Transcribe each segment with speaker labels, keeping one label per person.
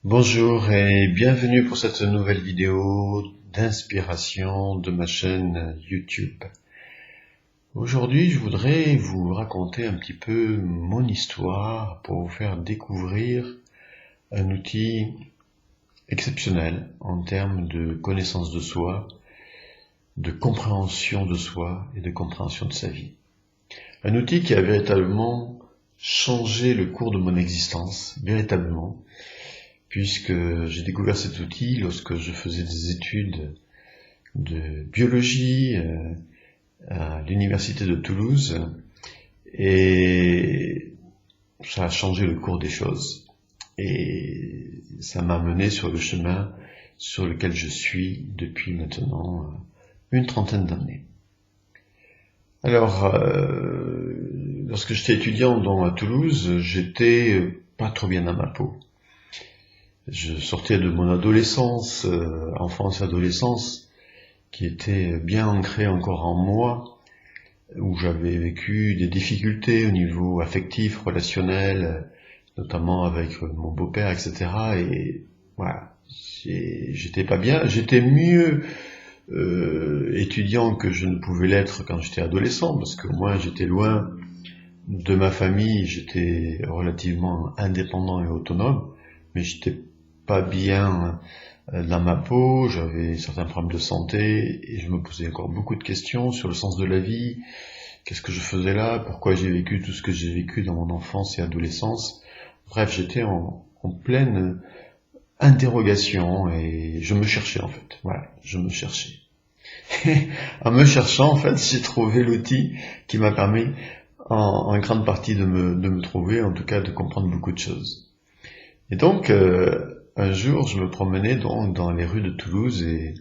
Speaker 1: Bonjour et bienvenue pour cette nouvelle vidéo d'inspiration de ma chaîne YouTube. Aujourd'hui, je voudrais vous raconter un petit peu mon histoire pour vous faire découvrir un outil exceptionnel en termes de connaissance de soi, de compréhension de soi et de compréhension de sa vie. Un outil qui a véritablement changé le cours de mon existence, véritablement, puisque j'ai découvert cet outil lorsque je faisais des études de biologie à l'université de Toulouse, et ça a changé le cours des choses. Et ça m'a mené sur le chemin sur lequel je suis depuis maintenant une trentaine d'années. Alors, lorsque j'étais étudiant à Toulouse, j'étais pas trop bien dans ma peau. Je sortais de mon adolescence, enfance et adolescence, qui était bien ancrée encore en moi, où j'avais vécu des difficultés au niveau affectif, relationnel, notamment avec mon beau-père, etc. Et voilà, j'étais pas bien. J'étais mieux étudiant que je ne pouvais l'être quand j'étais adolescent, parce que moi j'étais loin de ma famille, j'étais relativement indépendant et autonome, mais j'étais pas bien dans ma peau, j'avais certains problèmes de santé et je me posais encore beaucoup de questions sur le sens de la vie, qu'est-ce que je faisais là, pourquoi j'ai vécu tout ce que j'ai vécu dans mon enfance et adolescence. Bref, j'étais en pleine interrogation et je me cherchais en fait. Voilà, je me cherchais. En me cherchant, en fait, j'ai trouvé l'outil qui m'a permis en grande partie de me trouver, en tout cas de comprendre beaucoup de choses. Et donc, un jour, je me promenais donc dans les rues de Toulouse et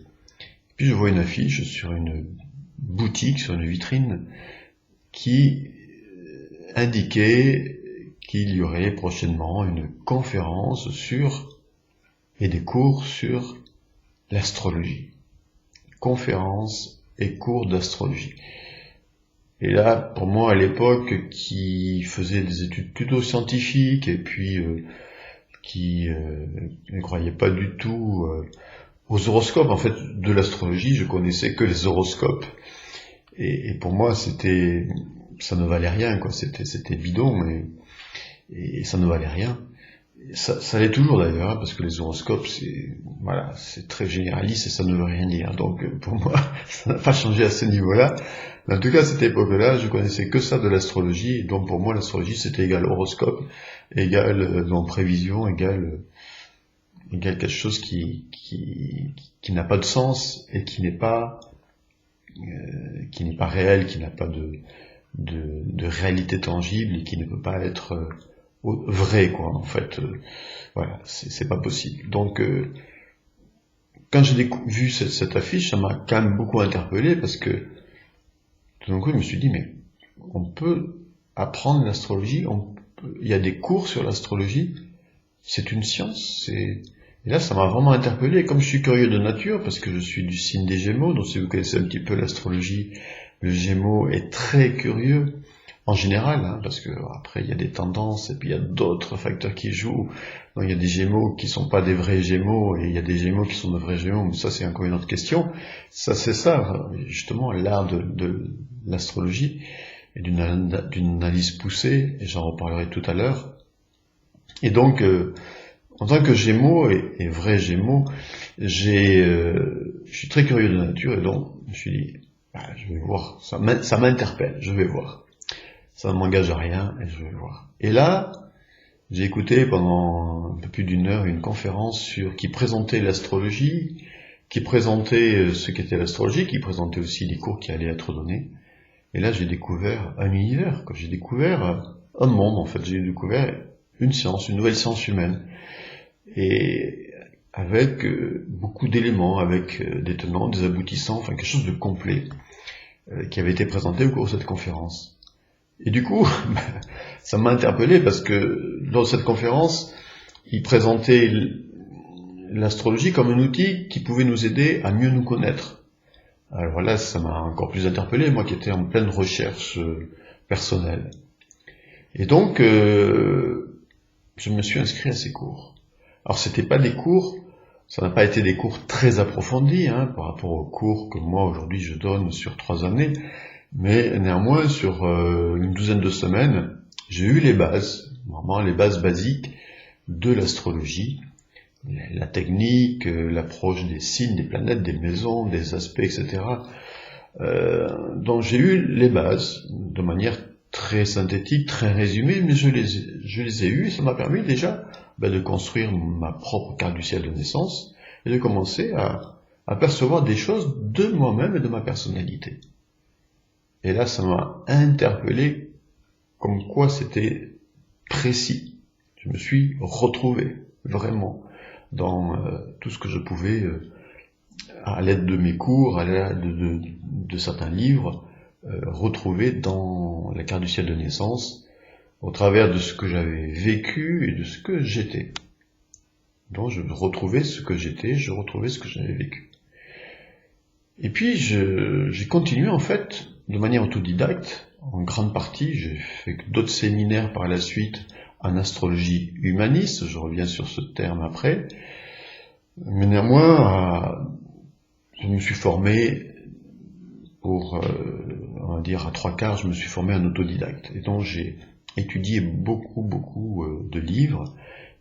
Speaker 1: puis je vois une affiche sur une boutique, sur une vitrine, qui indiquait qu'il y aurait prochainement une conférence et des cours sur l'astrologie. Conférence et cours d'astrologie. Et là, pour moi, à l'époque, qui faisait des études plutôt scientifiques et puis qui ne croyait pas du tout aux horoscopes. En fait, de l'astrologie, je connaissais que les horoscopes. Et pour moi, ça ne valait rien, quoi. C'était bidon et ça ne valait rien. Ça l'est toujours d'ailleurs, hein, parce que les horoscopes, c'est très généraliste et ça ne veut rien dire. Donc pour moi, ça n'a pas changé à ce niveau-là. Mais en tout cas, à cette époque-là, je connaissais que ça de l'astrologie. Donc pour moi, l'astrologie, c'était égal horoscope, égal prévision, égal quelque chose qui n'a pas de sens et qui n'est pas réel, qui n'a pas de réalité tangible et qui ne peut pas être vrai, quoi, en fait. Voilà, c'est pas possible. Donc quand j'ai vu cette affiche, ça m'a quand même beaucoup interpellé, parce que tout d'un coup je me suis dit, mais on peut apprendre l'astrologie, il y a des cours sur l'astrologie, c'est une science, et là ça m'a vraiment interpellé. Et comme je suis curieux de nature, parce que je suis du signe des Gémeaux, donc si vous connaissez un petit peu l'astrologie, le Gémeaux est très curieux en général, hein, parce que après il y a des tendances et puis il y a d'autres facteurs qui jouent. Donc il y a des Gémeaux qui sont pas des vrais Gémeaux et il y a des Gémeaux qui sont de vrais Gémeaux, mais ça c'est encore une autre question. Ça c'est ça justement l'art de l'astrologie et d'une analyse poussée, et j'en reparlerai tout à l'heure. Et donc en tant que Gémeaux et vrai Gémeaux, je suis très curieux de nature, et donc je me suis dit, je vais voir, ça m'interpelle, je vais voir. Ça ne m'engage à rien et je vais voir. Et là, j'ai écouté pendant un peu plus d'une heure une conférence qui présentait l'astrologie, qui présentait ce qu'était l'astrologie, qui présentait aussi les cours qui allaient être donnés. Et là, j'ai découvert un univers, j'ai découvert un monde, en fait. J'ai découvert une science, une nouvelle science humaine. Et avec beaucoup d'éléments, avec des tenants, des aboutissants, enfin quelque chose de complet qui avait été présenté au cours de cette conférence. Et du coup, ça m'a interpellé, parce que dans cette conférence, il présentait l'astrologie comme un outil qui pouvait nous aider à mieux nous connaître. Alors là, ça m'a encore plus interpellé, moi qui étais en pleine recherche personnelle. Et donc, je me suis inscrit à ces cours. Alors c'était pas des cours, ça n'a pas été des cours très approfondis par rapport aux cours que moi aujourd'hui je donne sur 3 années, mais néanmoins sur une douzaine de semaines, j'ai eu les bases, vraiment les bases basiques de l'astrologie, la technique, l'approche des signes, des planètes, des maisons, des aspects, etc. Donc j'ai eu les bases de manière très synthétique, très résumée, mais je les ai eues et ça m'a permis déjà de construire ma propre carte du ciel de naissance et de commencer à percevoir des choses de moi-même et de ma personnalité. Et là, ça m'a interpellé comme quoi c'était précis. Je me suis retrouvé vraiment dans tout ce que je pouvais, à l'aide de mes cours, à l'aide de certains livres, retrouver dans la carte du ciel de naissance, au travers de ce que j'avais vécu et de ce que j'étais. Donc je retrouvais ce que j'étais, je retrouvais ce que j'avais vécu. Et puis j'ai continué en fait de manière autodidacte, en grande partie, j'ai fait d'autres séminaires par la suite en astrologie humaniste, je reviens sur ce terme après, mais néanmoins, je me suis formé on va dire à 3/4, je me suis formé en autodidacte. Et donc j'ai étudié beaucoup de livres,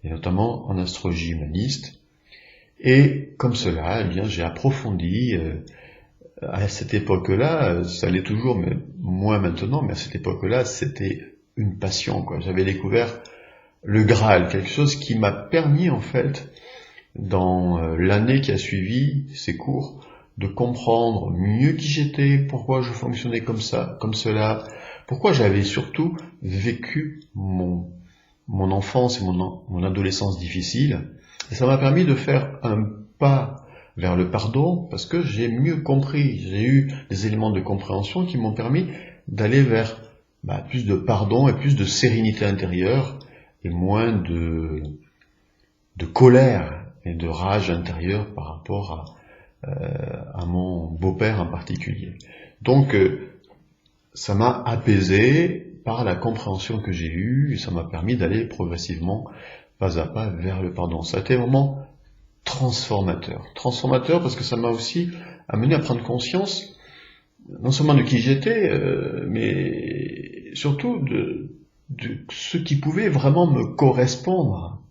Speaker 1: et notamment en astrologie humaniste. Et comme cela, eh bien, j'ai approfondi. À cette époque-là, ça l'est toujours, mais moins maintenant, mais à cette époque-là, c'était une passion, quoi. J'avais découvert le Graal, quelque chose qui m'a permis, en fait, dans l'année qui a suivi ces cours, de comprendre mieux qui j'étais, pourquoi je fonctionnais comme ça, comme cela, pourquoi j'avais surtout vécu mon enfance et mon adolescence difficile. Et ça m'a permis de faire un pas vers le pardon, parce que j'ai mieux compris, j'ai eu des éléments de compréhension qui m'ont permis d'aller vers plus de pardon et plus de sérénité intérieure, et moins de colère et de rage intérieure par rapport à mon beau-père en particulier. Donc ça m'a apaisé par la compréhension que j'ai eue, et ça m'a permis d'aller progressivement, pas à pas, vers le pardon. Ça a été vraiment transformateur parce que ça m'a aussi amené à prendre conscience non seulement de qui j'étais, mais surtout de ce qui pouvait vraiment me correspondre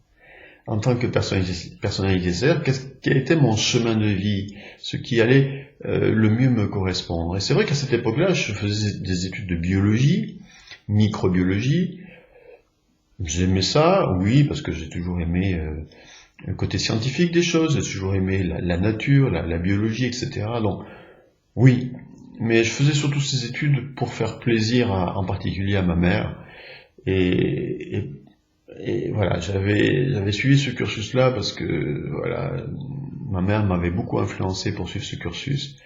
Speaker 1: en tant que personnalité, c'est-à-dire quel était mon chemin de vie, ce qui allait le mieux me correspondre. Et c'est vrai qu'à cette époque-là, je faisais des études de biologie, microbiologie. J'aimais ça, oui, parce que j'ai toujours aimé le côté scientifique des choses, j'ai toujours aimé la nature, la biologie, etc. Donc, oui, mais je faisais surtout ces études pour faire plaisir en particulier à ma mère. Et voilà, j'avais suivi ce cursus-là parce que, voilà, ma mère m'avait beaucoup influencé pour suivre ce cursus.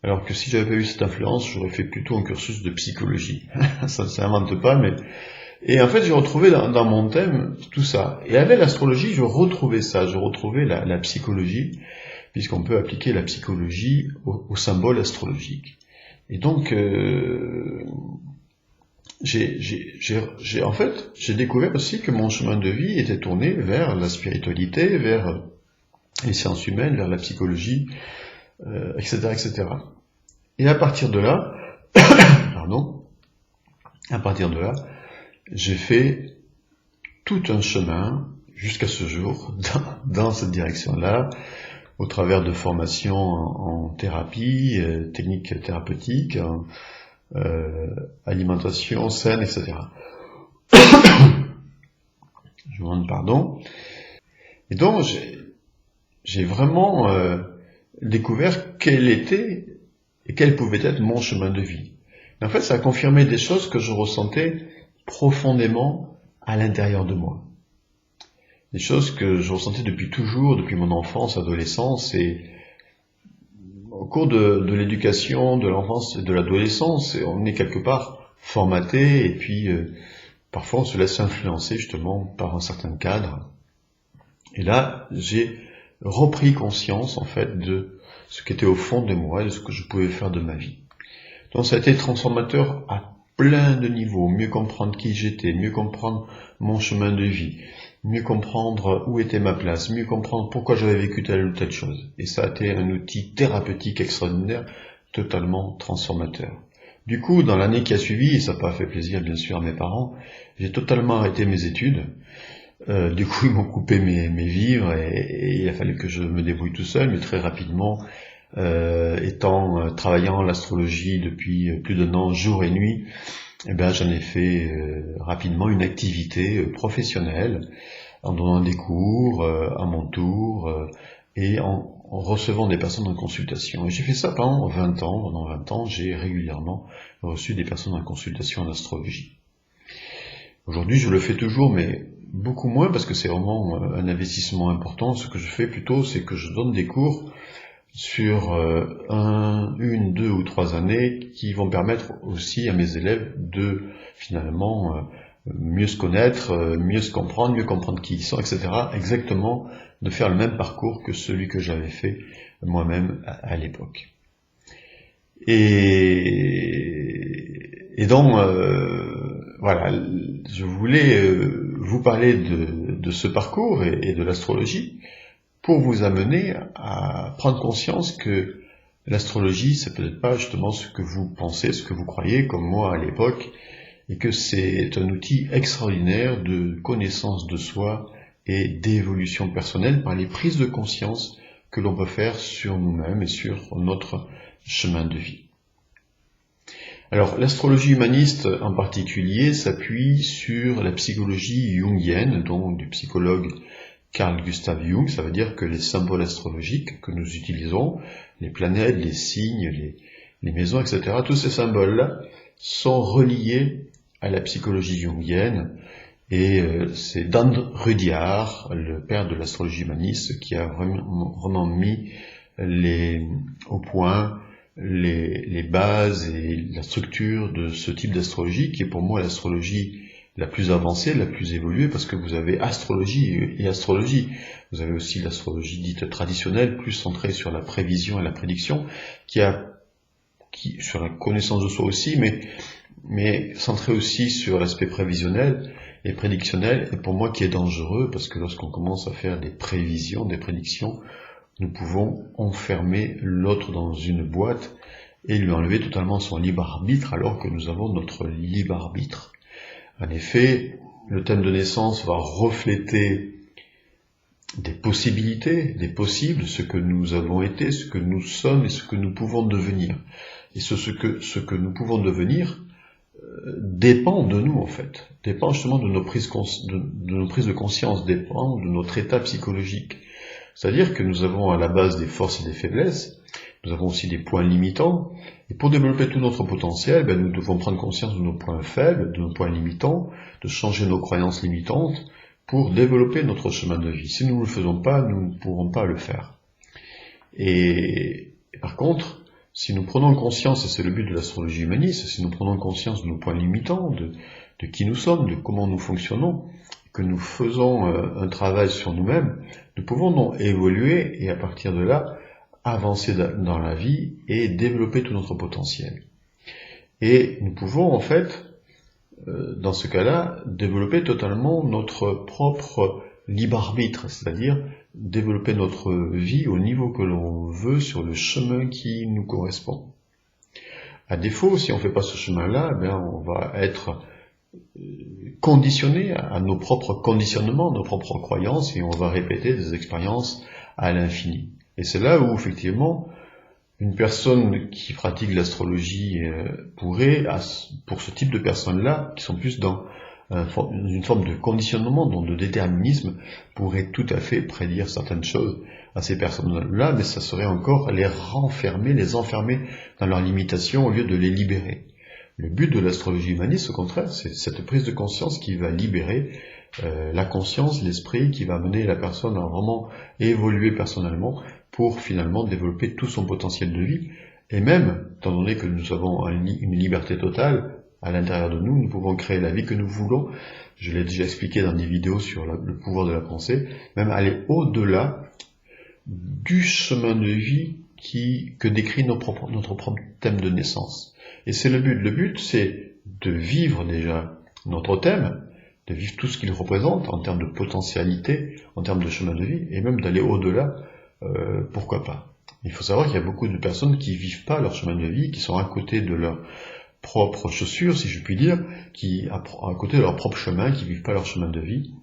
Speaker 1: Alors que si j'avais pas eu cette influence, j'aurais fait plutôt un cursus de psychologie. Ça ne s'invente pas, mais... Et en fait, j'ai retrouvé dans mon thème tout ça. Et avec l'astrologie, je retrouvais ça, je retrouvais la psychologie, puisqu'on peut appliquer la psychologie au symbole astrologique. Et donc, j'ai découvert aussi que mon chemin de vie était tourné vers la spiritualité, vers les sciences humaines, vers la psychologie, etc., etc. Et à partir de là, j'ai fait tout un chemin jusqu'à ce jour dans cette direction-là, au travers de formations en thérapie, techniques thérapeutiques, alimentation saine, etc. Je vous demande pardon. Et donc, j'ai vraiment découvert quel était et quel pouvait être mon chemin de vie. Et en fait, ça a confirmé des choses que je ressentais profondément à l'intérieur de moi. Des choses que je ressentais depuis toujours, depuis mon enfance, adolescence, et au cours de l'éducation, de l'enfance et de l'adolescence, on est quelque part formaté, et puis parfois on se laisse influencer justement par un certain cadre. Et là, j'ai repris conscience en fait de ce qui était au fond de moi, de ce que je pouvais faire de ma vie. Donc ça a été transformateur à plein de niveaux, mieux comprendre qui j'étais, mieux comprendre mon chemin de vie, mieux comprendre où était ma place, mieux comprendre pourquoi j'avais vécu telle ou telle chose. Et ça a été un outil thérapeutique extraordinaire, totalement transformateur. Du coup, dans l'année qui a suivi, et ça n'a pas fait plaisir bien sûr à mes parents, j'ai totalement arrêté mes études. Du coup, ils m'ont coupé mes vivres et il a fallu que je me débrouille tout seul, mais très rapidement, travaillant l'astrologie depuis plus d'1 an, jour et nuit, eh ben, j'en ai fait rapidement une activité professionnelle, en donnant des cours à mon tour et en recevant des personnes en consultation. Et j'ai fait ça pendant 20 ans. Pendant 20 ans, j'ai régulièrement reçu des personnes en consultation en astrologie. Aujourd'hui, je le fais toujours, mais beaucoup moins parce que c'est vraiment un investissement important. Ce que je fais plutôt, c'est que je donne des cours sur 1, 2 ou 3 années qui vont permettre aussi à mes élèves de finalement mieux se connaître, mieux se comprendre, mieux comprendre qui ils sont, etc. Exactement, de faire le même parcours que celui que j'avais fait moi-même à l'époque. Et donc, voilà, je voulais vous parler de ce parcours et de l'astrologie pour vous amener à prendre conscience que l'astrologie, c'est peut-être pas justement ce que vous pensez, ce que vous croyez, comme moi à l'époque, et que c'est un outil extraordinaire de connaissance de soi et d'évolution personnelle par les prises de conscience que l'on peut faire sur nous-mêmes et sur notre chemin de vie. Alors, l'astrologie humaniste en particulier s'appuie sur la psychologie jungienne, donc du psychologue Carl Gustav Jung. Ça veut dire que les symboles astrologiques que nous utilisons, les planètes, les signes, les maisons, etc., tous ces symboles-là sont reliés à la psychologie jungienne, et c'est Dan Rudyard, le père de l'astrologie humaniste, qui a vraiment mis au point les bases et la structure de ce type d'astrologie, qui est pour moi l'astrologie la plus avancée, la plus évoluée, parce que vous avez astrologie et astrologie. Vous avez aussi l'astrologie dite traditionnelle, plus centrée sur la prévision et la prédiction, sur la connaissance de soi aussi, mais centrée aussi sur l'aspect prévisionnel et prédictionnel, et pour moi qui est dangereux, parce que lorsqu'on commence à faire des prévisions, des prédictions, nous pouvons enfermer l'autre dans une boîte et lui enlever totalement son libre arbitre, alors que nous avons notre libre arbitre. En effet, le thème de naissance va refléter des possibilités, des possibles, ce que nous avons été, ce que nous sommes et ce que nous pouvons devenir. Et ce que nous pouvons devenir dépend de nous, en fait. Dépend justement de nos prises de conscience, dépend de notre état psychologique. C'est-à-dire que nous avons à la base des forces et des faiblesses, nous avons aussi des points limitants, et pour développer tout notre potentiel, nous devons prendre conscience de nos points faibles, de nos points limitants, de changer nos croyances limitantes pour développer notre chemin de vie. Si nous ne le faisons pas, nous ne pourrons pas le faire. Et par contre, si nous prenons conscience, et c'est le but de l'astrologie humaniste, si nous prenons conscience de nos points limitants, de qui nous sommes, de comment nous fonctionnons, que nous faisons un travail sur nous-mêmes, nous pouvons donc évoluer et à partir de là, avancer dans la vie et développer tout notre potentiel. Et nous pouvons en fait, dans ce cas-là, développer totalement notre propre libre arbitre, c'est-à-dire développer notre vie au niveau que l'on veut sur le chemin qui nous correspond. À défaut, si on ne fait pas ce chemin-là, on va être conditionné à nos propres conditionnements, nos propres croyances, et on va répéter des expériences à l'infini. Et c'est là où, effectivement, une personne qui pratique l'astrologie pourrait, pour ce type de personnes-là, qui sont plus dans une forme de conditionnement, donc de déterminisme, pourrait tout à fait prédire certaines choses à ces personnes-là, mais ça serait encore les renfermer, les enfermer dans leurs limitations au lieu de les libérer. Le but de l'astrologie humaniste, au contraire, c'est cette prise de conscience qui va libérer la conscience, l'esprit, qui va amener la personne à vraiment évoluer personnellement pour finalement développer tout son potentiel de vie. Et même, étant donné que nous avons une liberté totale à l'intérieur de nous, nous pouvons créer la vie que nous voulons. Je l'ai déjà expliqué dans des vidéos sur le pouvoir de la pensée, même aller au-delà du chemin de vie que décrit notre propre thème de naissance. Et c'est le but. Le but, c'est de vivre déjà notre thème, de vivre tout ce qu'il représente en termes de potentialité, en termes de chemin de vie, et même d'aller au-delà, pourquoi pas. Il faut savoir qu'il y a beaucoup de personnes qui vivent pas leur chemin de vie, qui sont à côté de leur propre chaussure, si je puis dire, qui à côté de leur propre chemin, qui vivent pas leur chemin de vie,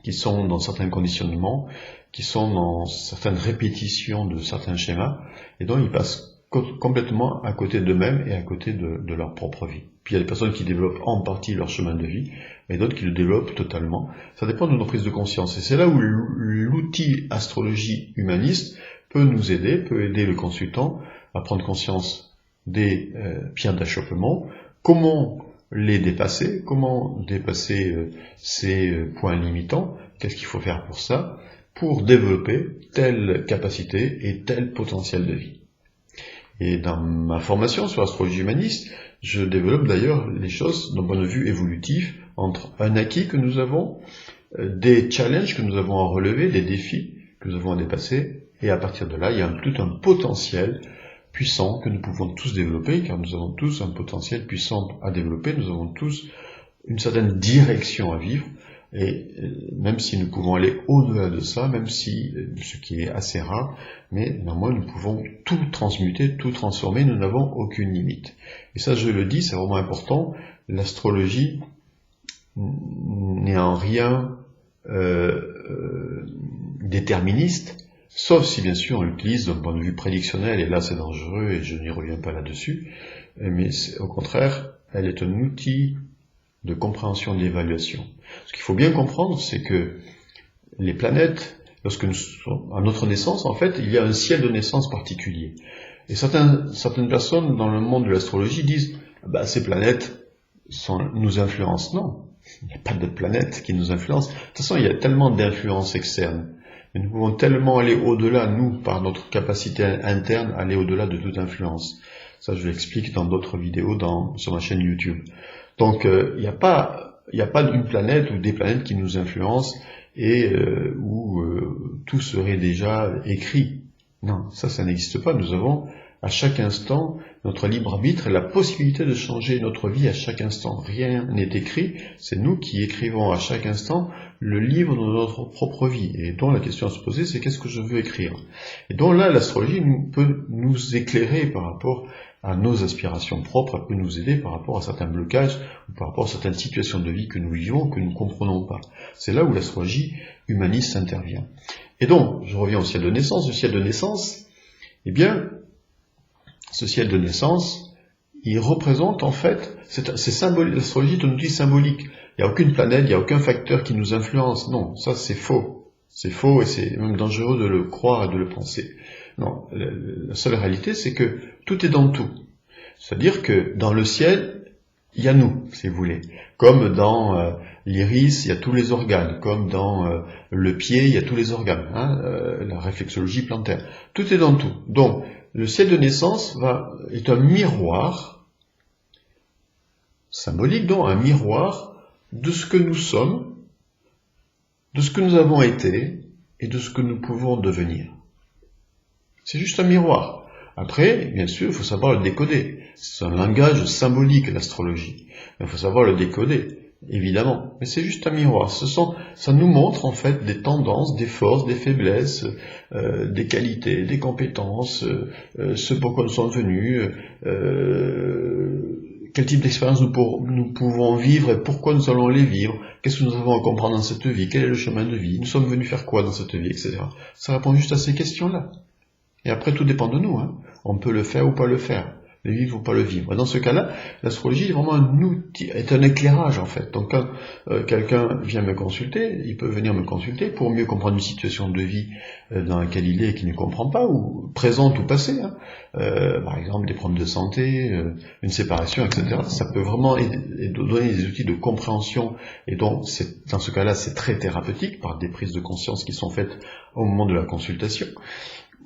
Speaker 1: qui sont dans certains conditionnements, qui sont dans certaines répétitions de certains schémas, et donc ils passent complètement à côté d'eux-mêmes et à côté de leur propre vie. Puis il y a des personnes qui développent en partie leur chemin de vie, et d'autres qui le développent totalement. Ça dépend de nos prises de conscience. Et c'est là où l'outil astrologie humaniste peut nous aider, peut aider le consultant à prendre conscience des pierres d'achoppement, comment les dépasser, comment dépasser ces points limitants, qu'est-ce qu'il faut faire pour ça, pour développer telle capacité et tel potentiel de vie. Et dans ma formation sur l'astrologie humaniste, je développe d'ailleurs les choses d'un point de vue évolutif, entre un acquis que nous avons, des challenges que nous avons à relever, des défis que nous avons à dépasser, et à partir de là, il y a tout un potentiel puissant que nous pouvons tous développer, car nous avons tous un potentiel puissant à développer, nous avons tous une certaine direction à vivre, et même si nous pouvons aller au-delà de ça, même si, ce qui est assez rare, mais néanmoins nous pouvons tout transmuter, tout transformer, nous n'avons aucune limite. Et ça, je le dis, c'est vraiment important, l'astrologie n'est en rien déterministe, sauf si bien sûr on l'utilise d'un point de vue prédictionnel, et là c'est dangereux et je n'y reviens pas là-dessus, mais au contraire, elle est un outil de compréhension et d'évaluation. Ce qu'il faut bien comprendre, c'est que les planètes, lorsque nous sommes à notre naissance, en fait, il y a un ciel de naissance particulier. Et certaines personnes dans le monde de l'astrologie disent bah, ces planètes nous influencent. Non, il n'y a pas de planètes qui nous influencent. De toute façon, il y a tellement d'influences externes. Et nous pouvons tellement aller au-delà, nous, par notre capacité interne, aller au-delà de toute influence. Ça, je l'explique dans d'autres vidéos sur ma chaîne YouTube. Donc, il n'y a pas une planète ou des planètes qui nous influencent et où tout serait déjà écrit. Non, ça n'existe pas. Nous avons à chaque instant notre libre arbitre et la possibilité de changer notre vie à chaque instant. Rien n'est écrit, c'est nous qui écrivons à chaque instant le livre de notre propre vie. Et donc la question à se poser, c'est qu'est-ce que je veux écrire? Et donc là, l'astrologie peut nous éclairer par rapport à nos aspirations propres, elle peut nous aider par rapport à certains blocages ou par rapport à certaines situations de vie que nous vivons, que nous ne comprenons pas. C'est là où l'astrologie humaniste intervient. Et donc, je reviens au ciel de naissance. Le ciel de naissance, eh bien, ce ciel de naissance, il représente en fait, c'est symbolique, l'astrologie est un outil symbolique. Il n'y a aucune planète, il n'y a aucun facteur qui nous influence. Non, ça c'est faux. C'est faux et c'est même dangereux de le croire et de le penser. Non, la seule réalité, c'est que tout est dans tout. C'est-à-dire que dans le ciel, il y a nous, si vous voulez. Comme dans l'iris, il y a tous les organes. Comme dans le pied, il y a tous les organes. La réflexologie plantaire. Tout est dans tout. Donc, le ciel de naissance est un miroir, symbolique donc, un miroir de ce que nous sommes, de ce que nous avons été et de ce que nous pouvons devenir. C'est juste un miroir. Après, bien sûr, il faut savoir le décoder. C'est un langage symbolique, l'astrologie. Il faut savoir le décoder, évidemment. Mais c'est juste un miroir. Ça nous montre, en fait, des tendances, des forces, des faiblesses, des qualités, des compétences, ce pourquoi nous sommes venus, quel type d'expérience nous pouvons vivre et pourquoi nous allons les vivre, qu'est-ce que nous avons à comprendre dans cette vie, quel est le chemin de vie, nous sommes venus faire quoi dans cette vie, etc. Ça répond juste à ces questions-là. Et après, tout dépend de nous. On peut le faire ou pas le faire, le vivre ou pas le vivre. Dans ce cas-là, l'astrologie est vraiment un outil, est un éclairage en fait. Donc quand quelqu'un vient me consulter, il peut venir me consulter pour mieux comprendre une situation de vie dans laquelle il est et qu'il ne comprend pas, ou présente ou passée. Par exemple, des problèmes de santé, une séparation, etc. Ça peut vraiment donner des outils de compréhension. Et donc, dans ce cas-là, c'est très thérapeutique par des prises de conscience qui sont faites au moment de la consultation.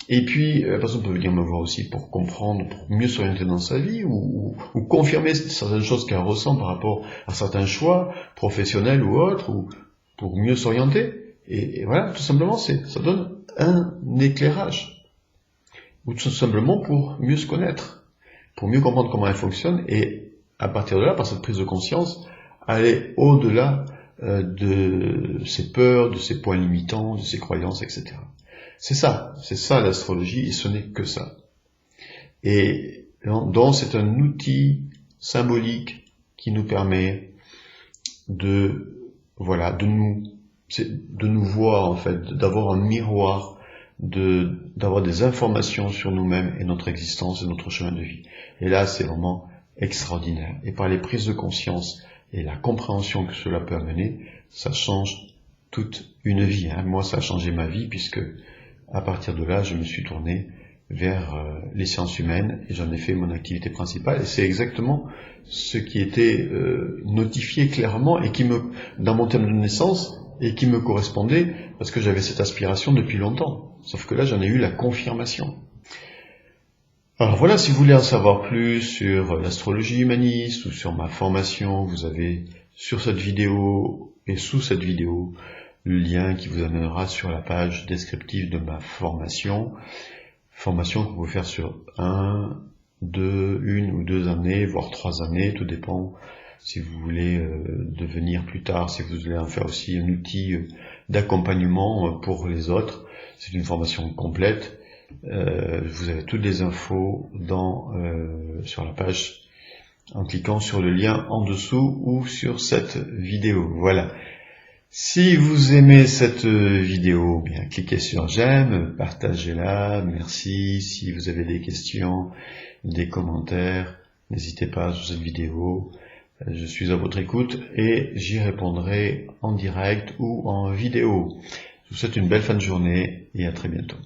Speaker 1: Et puis, la personne peut venir me voir aussi pour comprendre, pour mieux s'orienter dans sa vie, ou confirmer certaines choses qu'elle ressent par rapport à certains choix, professionnels ou autres, ou pour mieux s'orienter. Et voilà, tout simplement, ça donne un éclairage. Ou tout simplement pour mieux se connaître, pour mieux comprendre comment elle fonctionne, et à partir de là, par cette prise de conscience, aller au-delà de ses peurs, de ses points limitants, de ses croyances, etc. C'est ça l'astrologie, et ce n'est que ça. Et donc c'est un outil symbolique qui nous permet de nous voir, en fait, d'avoir un miroir, d'avoir des informations sur nous-mêmes et notre existence et notre chemin de vie. Et là, c'est vraiment extraordinaire. Et par les prises de conscience et la compréhension que cela peut amener, ça change toute une vie. Moi, ça a changé ma vie, puisque à partir de là, je me suis tourné vers les sciences humaines et j'en ai fait mon activité principale. Et c'est exactement ce qui était notifié clairement et dans mon thème de naissance, et qui me correspondait, parce que j'avais cette aspiration depuis longtemps. Sauf que là, j'en ai eu la confirmation. Alors voilà, si vous voulez en savoir plus sur l'astrologie humaniste ou sur ma formation, vous avez sur cette vidéo et sous cette vidéo le lien qui vous amènera sur la page descriptive de ma formation. Formation que vous pouvez faire sur 1 ou 2 années, voire 3 années, tout dépend si vous voulez devenir plus tard, si vous voulez en faire aussi un outil d'accompagnement pour les autres. C'est une formation complète. Vous avez toutes les infos sur la page en cliquant sur le lien en dessous ou sur cette vidéo. Voilà. Si vous aimez cette vidéo, bien cliquez sur j'aime, partagez-la, merci. Si vous avez des questions, des commentaires, n'hésitez pas sur cette vidéo. Je suis à votre écoute et j'y répondrai en direct ou en vidéo. Je vous souhaite une belle fin de journée et à très bientôt.